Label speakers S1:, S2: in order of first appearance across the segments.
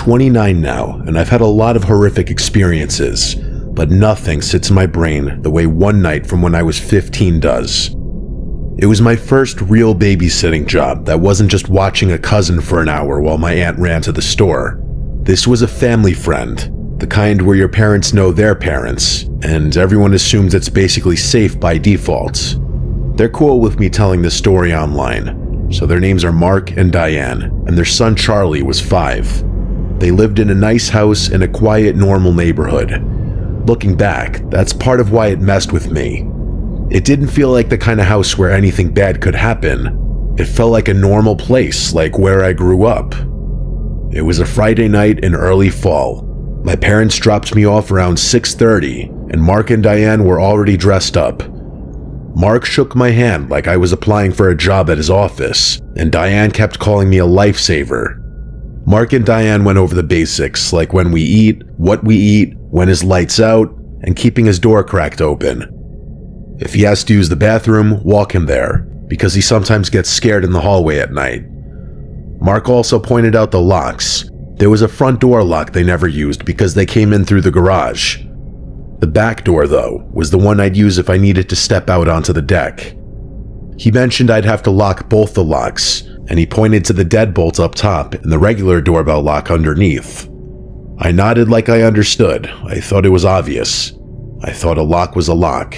S1: 29 now, and I've had a lot of horrific experiences, but nothing sits in my brain the way one night from when I was 15 does. It was my first real babysitting job that wasn't just watching a cousin for an hour while my aunt ran to the store. This was a family friend, the kind where your parents know their parents, and everyone assumes it's basically safe by default. They're cool with me telling this story online, so their names are Mark and Diane, and their son Charlie was 5. They lived in a nice house in a quiet, normal neighborhood. Looking back, that's part of why it messed with me. It didn't feel like the kind of house where anything bad could happen. It felt like a normal place, like where I grew up. It was a Friday night in early fall. My parents dropped me off around 6:30, and Mark and Diane were already dressed up. Mark shook my hand like I was applying for a job at his office, and Diane kept calling me a lifesaver. Mark and Diane went over the basics, like when we eat, what we eat, when his light's out, and keeping his door cracked open. If he has to use the bathroom, walk him there, because he sometimes gets scared in the hallway at night. Mark also pointed out the locks. There was a front door lock they never used because they came in through the garage. The back door, though, was the one I'd use if I needed to step out onto the deck. He mentioned I'd have to lock both the locks, and he pointed to the deadbolt up top and the regular doorbell lock underneath. I nodded like I understood. I thought it was obvious. I thought a lock was a lock.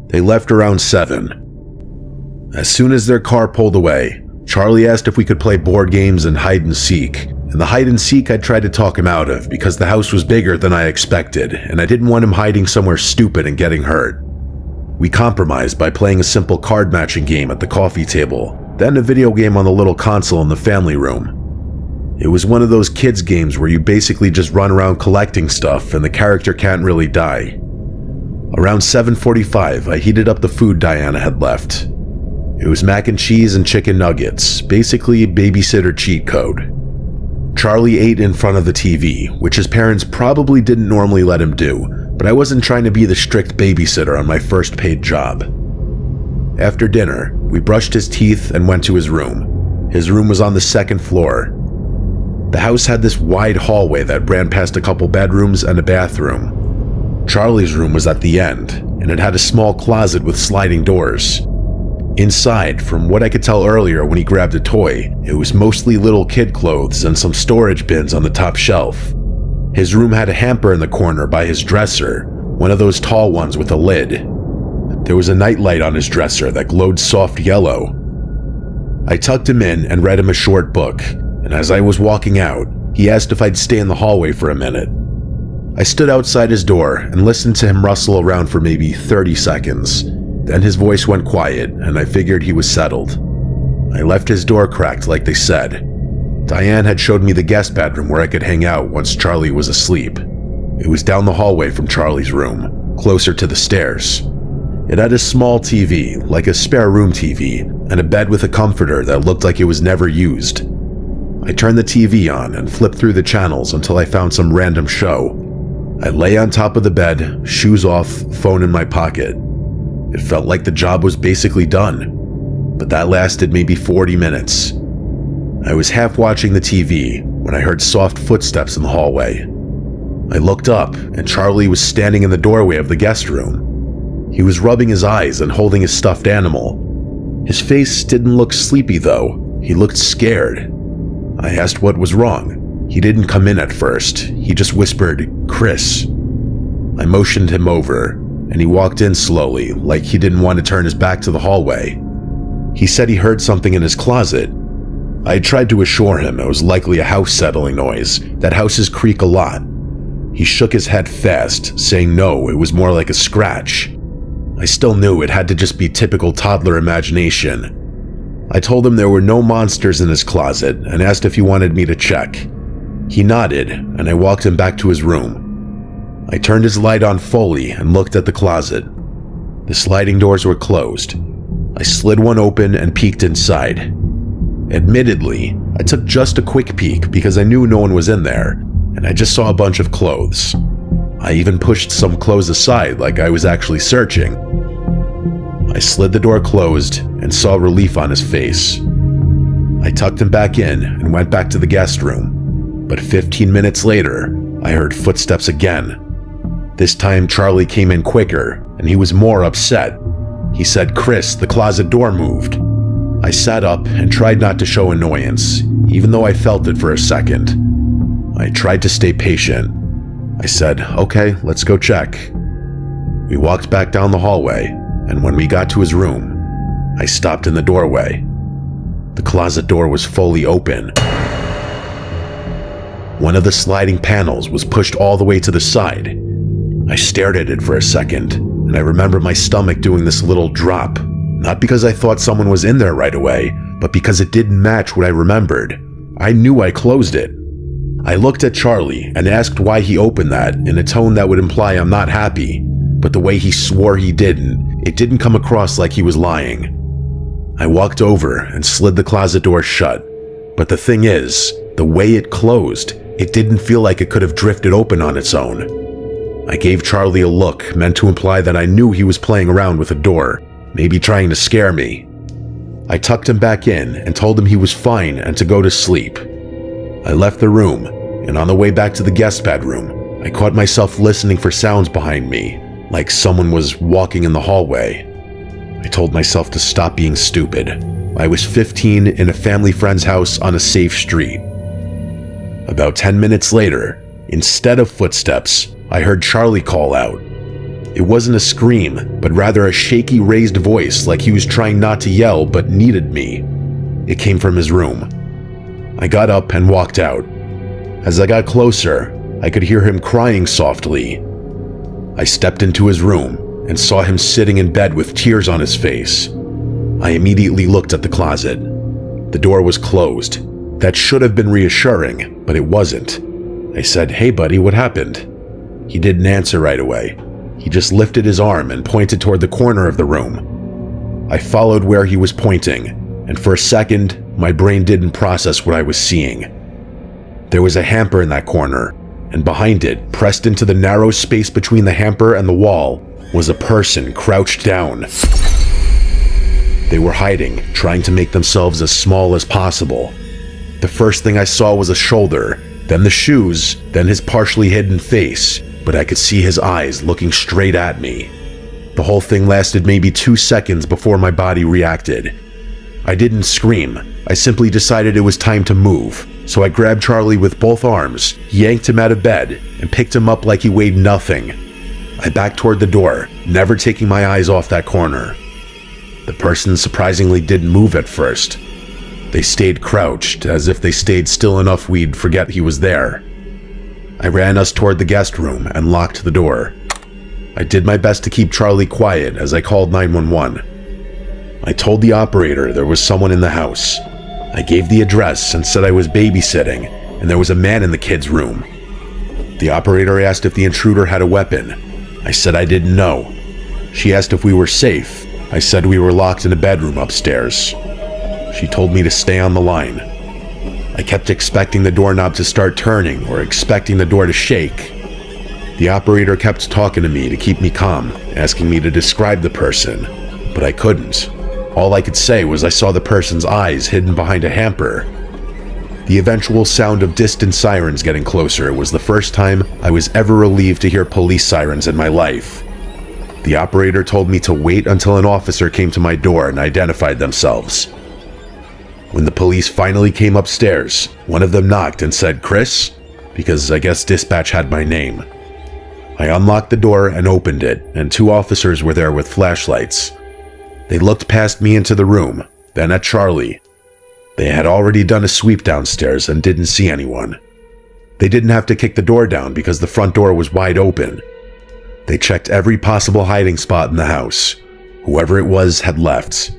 S1: They left around 7. As soon as their car pulled away, Charlie asked if we could play board games and hide and seek. And the hide and seek I tried to talk him out of because the house was bigger than I expected, and I didn't want him hiding somewhere stupid and getting hurt. We compromised by playing a simple card matching game at the coffee table, then a video game on the little console in the family room. It was one of those kids games where you basically just run around collecting stuff and the character can't really die. Around 7:45, I heated up the food Diana had left. It was mac and cheese and chicken nuggets, basically babysitter cheat code. Charlie ate in front of the TV, which his parents probably didn't normally let him do, but I wasn't trying to be the strict babysitter on my first paid job. After dinner, we brushed his teeth and went to his room. His room was on the 2nd floor. The house had this wide hallway that ran past a couple bedrooms and a bathroom. Charlie's room was at the end, and it had a small closet with sliding doors. Inside, from what I could tell earlier when he grabbed a toy, it was mostly little kid clothes and some storage bins on the top shelf. His room had a hamper in the corner by his dresser, one of those tall ones with a lid. There was a nightlight on his dresser that glowed soft yellow. I tucked him in and read him a short book, and as I was walking out, he asked if I'd stay in the hallway for a minute. I stood outside his door and listened to him rustle around for maybe 30 seconds. Then his voice went quiet, and I figured he was settled. I left his door cracked like they said. Diane had showed me the guest bedroom where I could hang out once Charlie was asleep. It was down the hallway from Charlie's room, closer to the stairs. It had a small TV, like a spare room TV, and a bed with a comforter that looked like it was never used. I turned the TV on and flipped through the channels until I found some random show. I lay on top of the bed, shoes off, phone in my pocket. It felt like the job was basically done, but that lasted maybe 40 minutes. I was half watching the TV when I heard soft footsteps in the hallway. I looked up, and Charlie was standing in the doorway of the guest room. He was rubbing his eyes and holding his stuffed animal. His face didn't look sleepy though, he looked scared. I asked what was wrong. He didn't come in at first, he just whispered, "Chris." I motioned him over, and he walked in slowly, like he didn't want to turn his back to the hallway. He said he heard something in his closet. I tried to assure him it was likely a house settling noise, that houses creak a lot. He shook his head fast, saying no, it was more like a scratch. I still knew it had to just be typical toddler imagination. I told him there were no monsters in his closet and asked if he wanted me to check. He nodded, and I walked him back to his room. I turned his light on fully and looked at the closet. The sliding doors were closed. I slid one open and peeked inside. Admittedly, I took just a quick peek because I knew no one was in there, and I just saw a bunch of clothes. I even pushed some clothes aside like I was actually searching. I slid the door closed and saw relief on his face. I tucked him back in and went back to the guest room, but 15 minutes later, I heard footsteps again. This time, Charlie came in quicker, and he was more upset. He said, "Chris, the closet door moved." I sat up and tried not to show annoyance, even though I felt it for a second. I tried to stay patient. I said, "Okay, let's go check." We walked back down the hallway, and when we got to his room, I stopped in the doorway. The closet door was fully open. One of the sliding panels was pushed all the way to the side. I stared at it for a second, and I remember my stomach doing this little drop, not because I thought someone was in there right away, but because it didn't match what I remembered. I knew I closed it. I looked at Charlie and asked why he opened that in a tone that would imply I'm not happy, but the way he swore he didn't, it didn't come across like he was lying. I walked over and slid the closet door shut, but the thing is, the way it closed, it didn't feel like it could have drifted open on its own. I gave Charlie a look meant to imply that I knew he was playing around with the door, maybe trying to scare me. I tucked him back in and told him he was fine and to go to sleep. I left the room, and on the way back to the guest bedroom, I caught myself listening for sounds behind me, like someone was walking in the hallway. I told myself to stop being stupid. I was 15 in a family friend's house on a safe street. About 10 minutes later, instead of footsteps, I heard Charlie call out. It wasn't a scream, but rather a shaky raised voice like he was trying not to yell but needed me. It came from his room. I got up and walked out. As I got closer, I could hear him crying softly. I stepped into his room and saw him sitting in bed with tears on his face. I immediately looked at the closet. The door was closed. That should have been reassuring, but it wasn't. I said, "Hey buddy, what happened?" He didn't answer right away. He just lifted his arm and pointed toward the corner of the room. I followed where he was pointing, and for a second, my brain didn't process what I was seeing. There was a hamper in that corner, and behind it, pressed into the narrow space between the hamper and the wall, was a person crouched down. They were hiding, trying to make themselves as small as possible. The first thing I saw was a shoulder, then the shoes, then his partially hidden face, but I could see his eyes looking straight at me. The whole thing lasted maybe 2 seconds before my body reacted. I didn't scream. I simply decided it was time to move, so I grabbed Charlie with both arms, yanked him out of bed, and picked him up like he weighed nothing. I backed toward the door, never taking my eyes off that corner. The person surprisingly didn't move at first. They stayed crouched, as if they stayed still enough we'd forget he was there. I ran us toward the guest room and locked the door. I did my best to keep Charlie quiet as I called 911. I told the operator there was someone in the house. I gave the address and said I was babysitting, and there was a man in the kids' room. The operator asked if the intruder had a weapon. I said I didn't know. She asked if we were safe. I said we were locked in a bedroom upstairs. She told me to stay on the line. I kept expecting the doorknob to start turning or expecting the door to shake. The operator kept talking to me to keep me calm, asking me to describe the person, but I couldn't. All I could say was I saw the person's eyes hidden behind a hamper. The eventual sound of distant sirens getting closer was the first time I was ever relieved to hear police sirens in my life. The operator told me to wait until an officer came to my door and identified themselves. When the police finally came upstairs, one of them knocked and said, "Chris?" because I guess dispatch had my name. I unlocked the door and opened it, and 2 officers were there with flashlights. They looked past me into the room, then at Charlie. They had already done a sweep downstairs and didn't see anyone. They didn't have to kick the door down because the front door was wide open. They checked every possible hiding spot in the house. Whoever it was had left.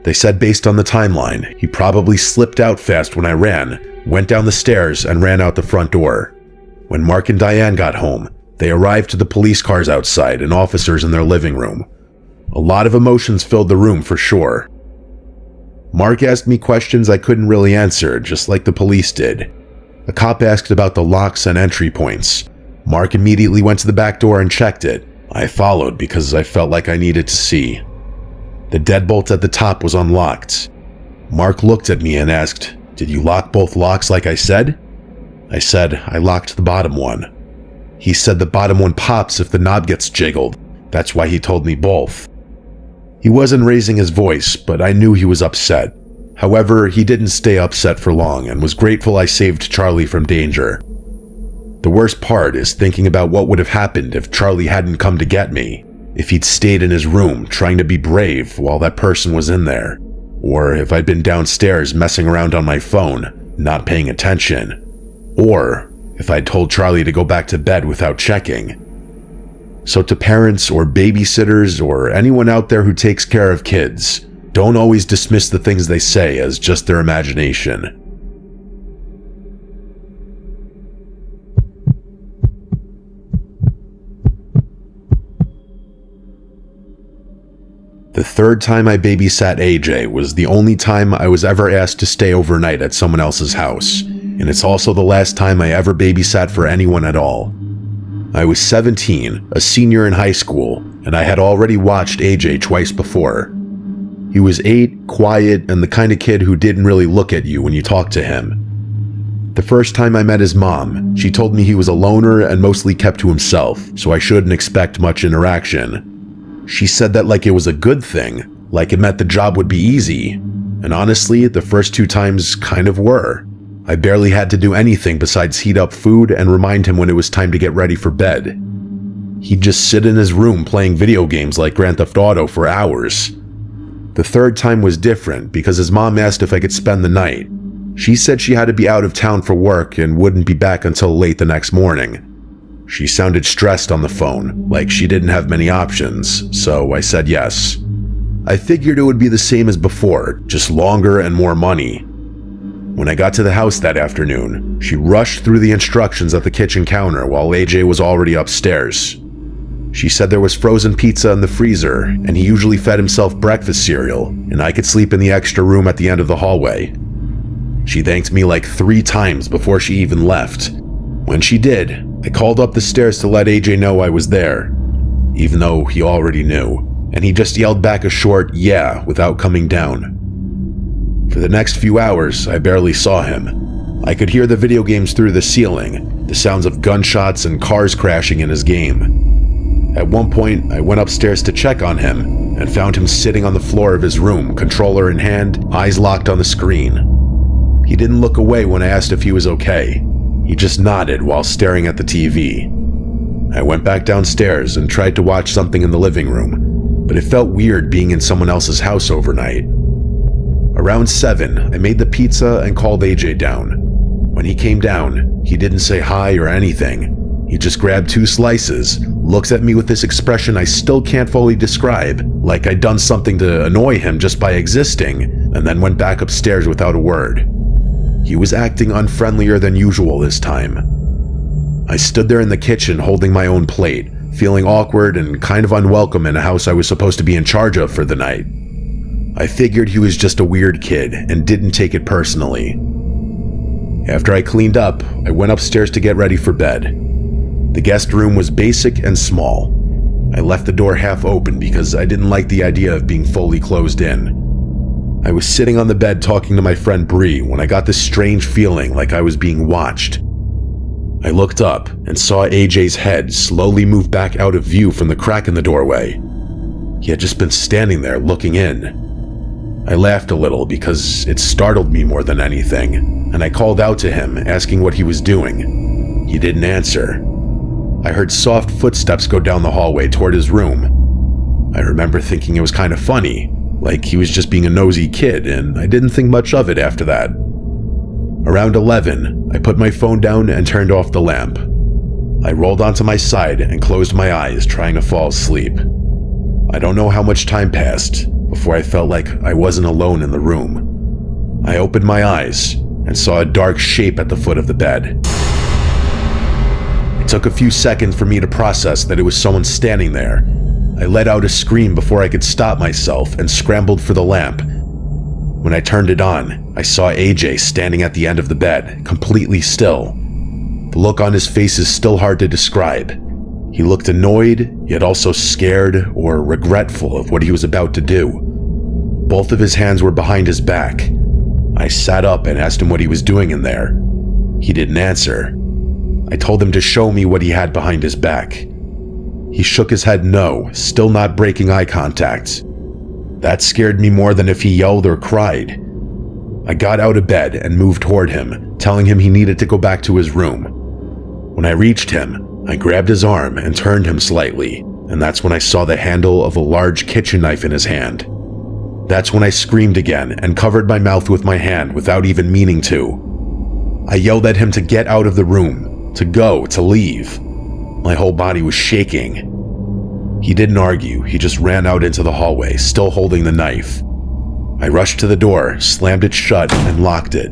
S1: They said based on the timeline, he probably slipped out fast when I ran, went down the stairs, and ran out the front door. When Mark and Diane got home, they arrived to the police cars outside and officers in their living room. A lot of emotions filled the room for sure. Mark asked me questions I couldn't really answer, just like the police did. A cop asked about the locks and entry points. Mark immediately went to the back door and checked it. I followed because I felt like I needed to see. The deadbolt at the top was unlocked. Mark looked at me and asked, "Did you lock both locks like I said?" I said I locked the bottom one. He said the bottom one pops if the knob gets jiggled. That's why he told me both. He wasn't raising his voice, but I knew he was upset. However, he didn't stay upset for long and was grateful I saved Charlie from danger. The worst part is thinking about what would have happened if Charlie hadn't come to get me, if he'd stayed in his room trying to be brave while that person was in there, or if I'd been downstairs messing around on my phone, not paying attention, or if I'd told Charlie to go back to bed without checking. So to parents or babysitters or anyone out there who takes care of kids, don't always dismiss the things they say as just their imagination. The third time I babysat AJ was the only time I was ever asked to stay overnight at someone else's house, and it's also the last time I ever babysat for anyone at all. I was 17, a senior in high school, and I had already watched AJ twice before. He was 8, quiet, and the kind of kid who didn't really look at you when you talked to him. The first time I met his mom, she told me he was a loner and mostly kept to himself, so I shouldn't expect much interaction. She said that like it was a good thing, like it meant the job would be easy, and honestly, the first 2 times kind of were. I barely had to do anything besides heat up food and remind him when it was time to get ready for bed. He'd just sit in his room playing video games like Grand Theft Auto for hours. The third time was different because his mom asked if I could spend the night. She said she had to be out of town for work and wouldn't be back until late the next morning. She sounded stressed on the phone, like she didn't have many options, so I said yes. I figured it would be the same as before, just longer and more money. When I got to the house that afternoon, she rushed through the instructions at the kitchen counter while AJ was already upstairs. She said there was frozen pizza in the freezer, and he usually fed himself breakfast cereal, and I could sleep in the extra room at the end of the hallway. She thanked me like 3 times before she even left. When she did, I called up the stairs to let AJ know I was there, even though he already knew, and he just yelled back a short "yeah" without coming down. For the next few hours, I barely saw him. I could hear the video games through the ceiling, the sounds of gunshots and cars crashing in his game. At one point, I went upstairs to check on him and found him sitting on the floor of his room, controller in hand, eyes locked on the screen. He didn't look away when I asked if he was okay. He just nodded while staring at the TV. I went back downstairs and tried to watch something in the living room, but it felt weird being in someone else's house overnight. Around 7, I made the pizza and called AJ down. When he came down, he didn't say hi or anything. He just grabbed 2 slices, looks at me with this expression I still can't fully describe, like I'd done something to annoy him just by existing, and then went back upstairs without a word. He was acting unfriendlier than usual this time. I stood there in the kitchen holding my own plate, feeling awkward and kind of unwelcome in a house I was supposed to be in charge of for the night. I figured he was just a weird kid and didn't take it personally. After I cleaned up, I went upstairs to get ready for bed. The guest room was basic and small. I left the door half open because I didn't like the idea of being fully closed in. I was sitting on the bed talking to my friend Bree when I got this strange feeling like I was being watched. I looked up and saw AJ's head slowly move back out of view from the crack in the doorway. He had just been standing there looking in. I laughed a little because it startled me more than anything, and I called out to him, asking what he was doing. He didn't answer. I heard soft footsteps go down the hallway toward his room. I remember thinking it was kind of funny, like he was just being a nosy kid, and I didn't think much of it after that. Around 11, I put my phone down and turned off the lamp. I rolled onto my side and closed my eyes, trying to fall asleep. I don't know how much time passed before I felt like I wasn't alone in the room. I opened my eyes and saw a dark shape at the foot of the bed. It took a few seconds for me to process that it was someone standing there. I let out a scream before I could stop myself and scrambled for the lamp. When I turned it on, I saw AJ standing at the end of the bed, completely still. The look on his face is still hard to describe. He looked annoyed, yet also scared or regretful of what he was about to do. Both of his hands were behind his back. I sat up and asked him what he was doing in there. He didn't answer. I told him to show me what he had behind his back. He shook his head no, still not breaking eye contact. That scared me more than if he yelled or cried. I got out of bed and moved toward him, telling him he needed to go back to his room. When I reached him, I grabbed his arm and turned him slightly, and that's when I saw the handle of a large kitchen knife in his hand. That's when I screamed again and covered my mouth with my hand without even meaning to. I yelled at him to get out of the room, to go, to leave. My whole body was shaking. He didn't argue, he just ran out into the hallway, still holding the knife. I rushed to the door, slammed it shut, and locked it.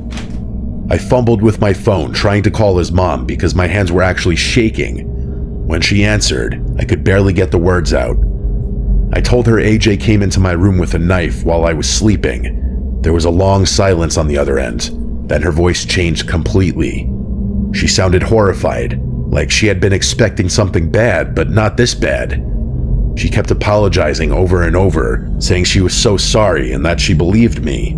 S1: I fumbled with my phone, trying to call his mom because my hands were actually shaking. When she answered, I could barely get the words out. I told her AJ came into my room with a knife while I was sleeping. There was a long silence on the other end. Then her voice changed completely. She sounded horrified, like she had been expecting something bad, but not this bad. She kept apologizing over and over, saying she was so sorry and that she believed me.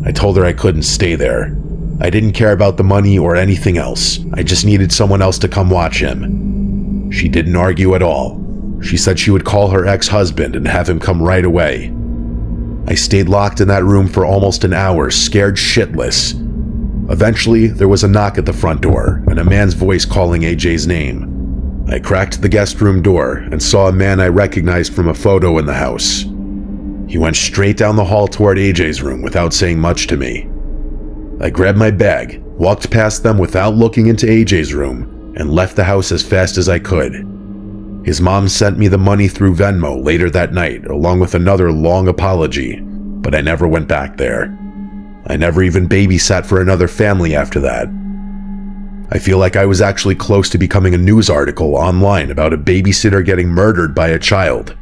S1: I told her I couldn't stay there. I didn't care about the money or anything else. I just needed someone else to come watch him. She didn't argue at all. She said she would call her ex-husband and have him come right away. I stayed locked in that room for almost an hour, scared shitless. Eventually, there was a knock at the front door and a man's voice calling AJ's name. I cracked the guest room door and saw a man I recognized from a photo in the house. He went straight down the hall toward AJ's room without saying much to me. I grabbed my bag, walked past them without looking into AJ's room, and left the house as fast as I could. His mom sent me the money through Venmo later that night, along with another long apology, but I never went back there. I never even babysat for another family after that. I feel like I was actually close to becoming a news article online about a babysitter getting murdered by a child.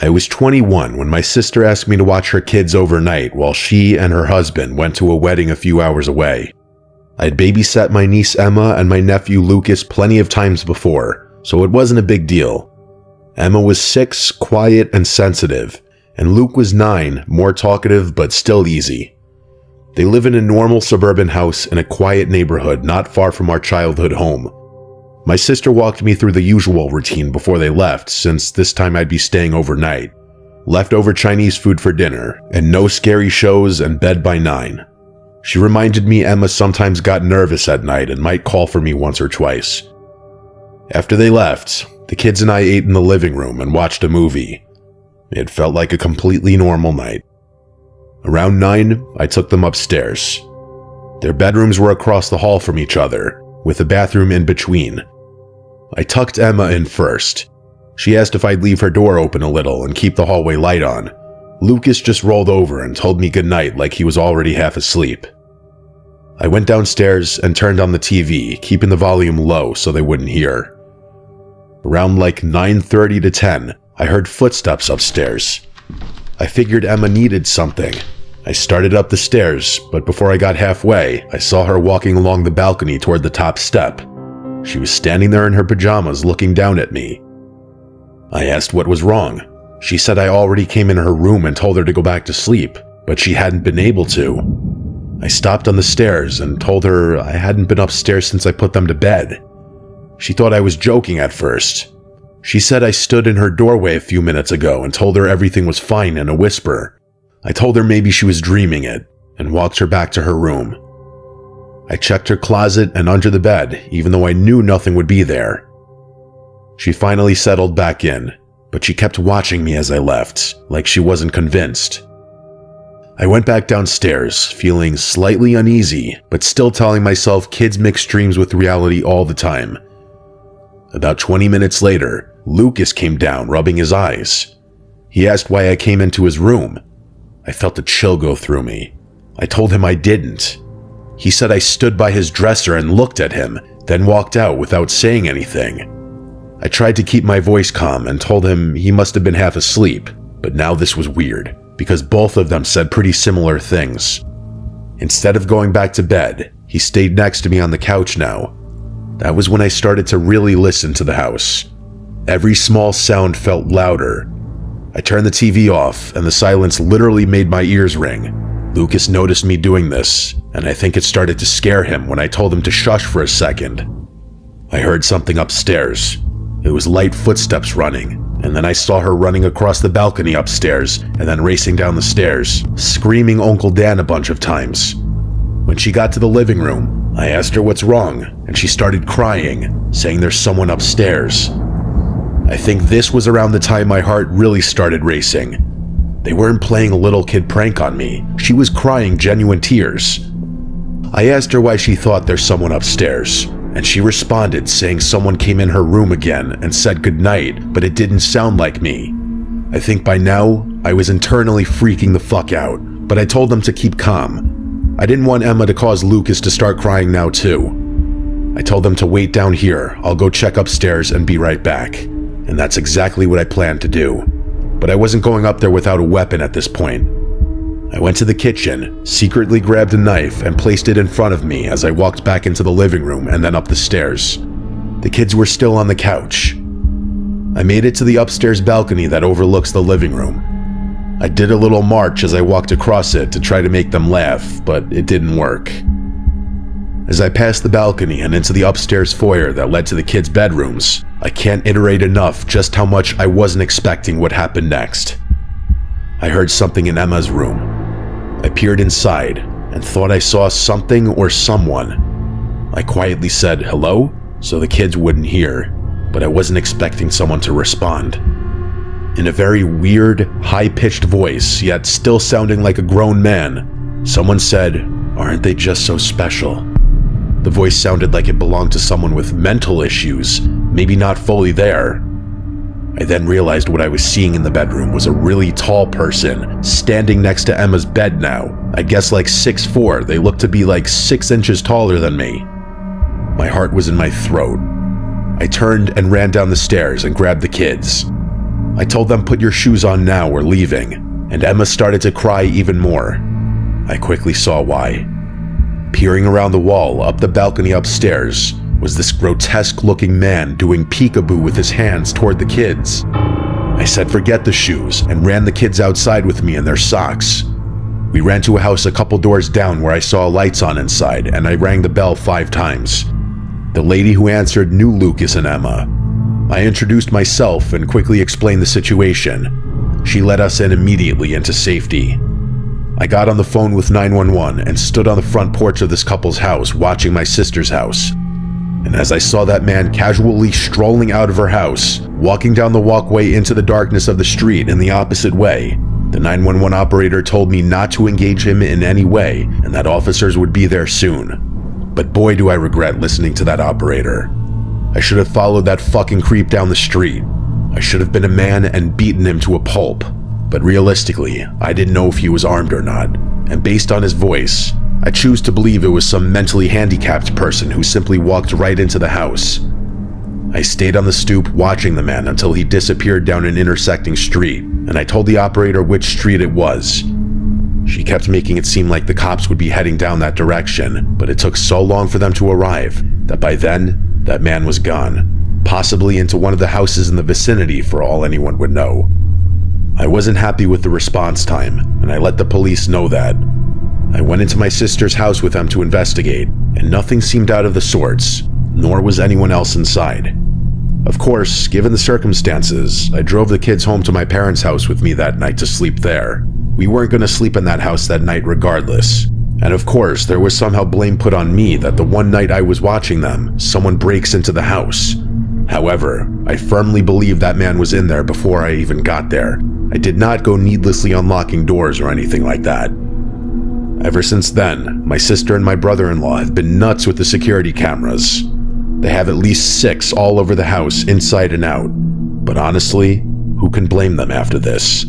S1: I was 21 when my sister asked me to watch her kids overnight while she and her husband went to a wedding a few hours away. I'd babysat my niece Emma and my nephew Lucas plenty of times before, so it wasn't a big deal. Emma was 6, quiet and sensitive, and Luke was 9, more talkative but still easy. They live in a normal suburban house in a quiet neighborhood not far from our childhood home. My sister walked me through the usual routine before they left, since this time I'd be staying overnight. Leftover Chinese food for dinner, and no scary shows, and bed by 9. She reminded me Emma sometimes got nervous at night and might call for me once or twice. After they left, the kids and I ate in the living room and watched a movie. It felt like a completely normal night. Around 9, I took them upstairs. Their bedrooms were across the hall from each other, with a bathroom in between. I tucked Emma in first. She asked if I'd leave her door open a little and keep the hallway light on. Lucas just rolled over and told me goodnight like he was already half asleep. I went downstairs and turned on the TV, keeping the volume low so they wouldn't hear. Around like 9:30 to 10, I heard footsteps upstairs. I figured Emma needed something. I started up the stairs, but before I got halfway, I saw her walking along the balcony toward the top step. She was standing there in her pajamas looking down at me. I asked what was wrong. She said I already came in her room and told her to go back to sleep, but she hadn't been able to. I stopped on the stairs and told her I hadn't been upstairs since I put them to bed. She thought I was joking at first. She said I stood in her doorway a few minutes ago and told her everything was fine in a whisper. I told her maybe she was dreaming it and walked her back to her room. I checked her closet and under the bed, even though I knew nothing would be there. She finally settled back in, but she kept watching me as I left, like she wasn't convinced. I went back downstairs, feeling slightly uneasy, but still telling myself kids mix dreams with reality all the time. About 20 minutes later, Lucas came down, rubbing his eyes. He asked why I came into his room. I felt a chill go through me. I told him I didn't. He said I stood by his dresser and looked at him, then walked out without saying anything. I tried to keep my voice calm and told him he must have been half asleep, but now this was weird, because both of them said pretty similar things. Instead of going back to bed, he stayed next to me on the couch now. That was when I started to really listen to the house. Every small sound felt louder. I turned the TV off, and the silence literally made my ears ring. Lucas noticed me doing this, and I think it started to scare him when I told him to shush for a second. I heard something upstairs. It was light footsteps running, and then I saw her running across the balcony upstairs and then racing down the stairs, screaming Uncle Dan a bunch of times. When she got to the living room, I asked her what's wrong, and she started crying, saying there's someone upstairs. I think this was around the time my heart really started racing. They weren't playing a little kid prank on me. She was crying genuine tears. I asked her why she thought there's someone upstairs, and she responded saying someone came in her room again and said goodnight, but it didn't sound like me. I think by now, I was internally freaking the fuck out, but I told them to keep calm. I didn't want Emma to cause Lucas to start crying now too. I told them to wait down here. I'll go check upstairs and be right back. And that's exactly what I planned to do. But I wasn't going up there without a weapon at this point. I went to the kitchen, secretly grabbed a knife, and placed it in front of me as I walked back into the living room and then up the stairs. The kids were still on the couch. I made it to the upstairs balcony that overlooks the living room. I did a little march as I walked across it to try to make them laugh, but it didn't work. As I passed the balcony and into the upstairs foyer that led to the kids' bedrooms, I can't iterate enough just how much I wasn't expecting what happened next. I heard something in Emma's room. I peered inside and thought I saw something or someone. I quietly said hello so the kids wouldn't hear, but I wasn't expecting someone to respond. In a very weird, high-pitched voice, yet still sounding like a grown man, someone said, "Aren't they just so special?" The voice sounded like it belonged to someone with mental issues, maybe not fully there. I then realized what I was seeing in the bedroom was a really tall person standing next to Emma's bed now. I guess like 6'4", they looked to be like 6 inches taller than me. My heart was in my throat. I turned and ran down the stairs and grabbed the kids. I told them, "Put your shoes on now, we're leaving," and Emma started to cry even more. I quickly saw why. Peering around the wall up the balcony upstairs was this grotesque-looking man doing peekaboo with his hands toward the kids. I said forget the shoes and ran the kids outside with me in their socks. We ran to a house a couple doors down where I saw lights on inside, and I rang the bell 5 times. The lady who answered knew Lucas and Emma. I introduced myself and quickly explained the situation. She let us in immediately into safety. I got on the phone with 911 and stood on the front porch of this couple's house watching my sister's house. And as I saw that man casually strolling out of her house, walking down the walkway into the darkness of the street in the opposite way, the 911 operator told me not to engage him in any way and that officers would be there soon. But boy do I regret listening to that operator. I should have followed that fucking creep down the street. I should have been a man and beaten him to a pulp. But realistically, I didn't know if he was armed or not, and based on his voice, I choose to believe it was some mentally handicapped person who simply walked right into the house. I stayed on the stoop watching the man until he disappeared down an intersecting street, and I told the operator which street it was. She kept making it seem like the cops would be heading down that direction, but it took so long for them to arrive that by then, that man was gone, possibly into one of the houses in the vicinity for all anyone would know. I wasn't happy with the response time, and I let the police know that. I went into my sister's house with them to investigate, and nothing seemed out of the sorts, nor was anyone else inside. Of course, given the circumstances, I drove the kids home to my parents' house with me that night to sleep there. We weren't going to sleep in that house that night regardless. And of course, there was somehow blame put on me that the one night I was watching them, someone breaks into the house. However, I firmly believe that man was in there before I even got there. I did not go needlessly unlocking doors or anything like that. Ever since then, my sister and my brother-in-law have been nuts with the security cameras. They have at least 6 all over the house, inside and out. But honestly, who can blame them after this?